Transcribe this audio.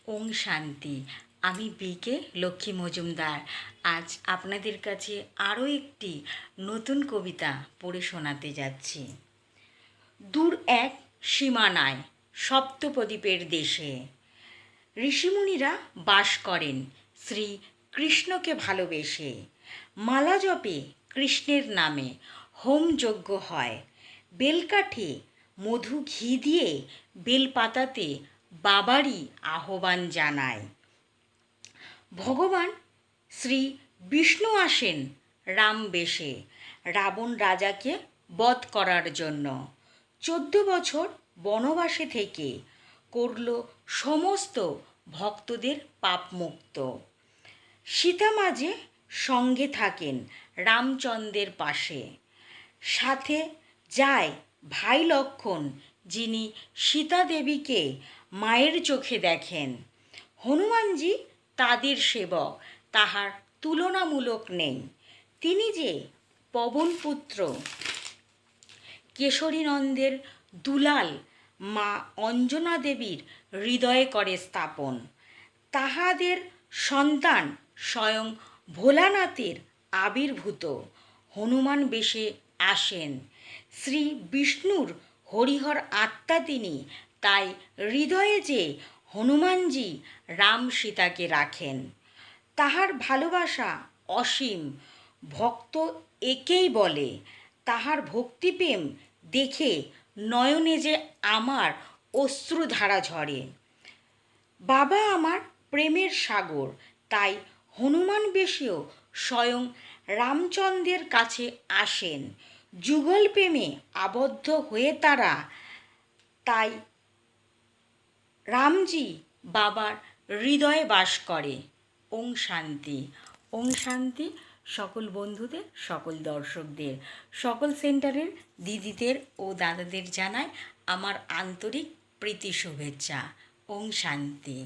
ওং শান্তি। আমি বিকে লক্ষ্মী মজুমদার আজ আপনাদের কাছে আরও একটি নতুন কবিতা পড়ে শোনাতে যাচ্ছি। দূর এক সীমানায় সপ্তপ্রদীপের দেশে ঋষিমুনিরা বাস করেন শ্রী কৃষ্ণকে ভালোবেসে। মালা জপে কৃষ্ণের নামে, হোমযজ্ঞ হয়, বেলকাঠে মধু ঘি দিয়ে বেলপাতাতে বাবারই আহ্বান জানায়। ভগবান শ্রী বিষ্ণু আসেন রাম বেশে রাবণ রাজাকে বধ করার জন্য। 14 বছর বনবাসে থেকে করল সমস্ত ভক্তদের পাপমুক্ত। সীতা মাঝে সঙ্গে থাকেন রামচন্দ্রের পাশে, সাথে যায় ভাই লক্ষণ, যিনি সীতা দেবীকে মায়ের চোখে দেখেন। হনুমানজি তাদের সেবক, তাহার তুলনামূলক নেই। তিনি যে পবনপুত্র, কেশরীনন্দের দুলাল, মা অঞ্জনা দেবীর হৃদয়ে করে স্থাপন। তাহাদের সন্তান স্বয়ং ভোলানাথের আবির্ভূত হনুমান বেশে আসেন। শ্রী বিষ্ণুর হরিহর আত্মা তিনি, তাই হৃদয়ে যে হনুমানজি রাম সীতাকে রাখেন। তাহার ভালোবাসা অসীম, ভক্ত একেই বলে। তাহার ভক্তিপ্রেম দেখে নয়নে যে আমার অশ্রুধারা ঝরে। বাবা আমার প্রেমের সাগর, তাই হনুমান বেশেও স্বয়ং রামচন্দ্রের কাছে আসেন। যুগল প্রেমে আবদ্ধ হয়ে তারা, তাই রামজি বাবার হৃদয়ে বাস করে। ওং শান্তি। ওং শান্তি সকল বন্ধুদের, সকল দর্শকদের, সকল সেন্টারের দিদিদের ও দাদাদের জানায় আমার আন্তরিক প্রীতি শুভেচ্ছা। ওং শান্তি।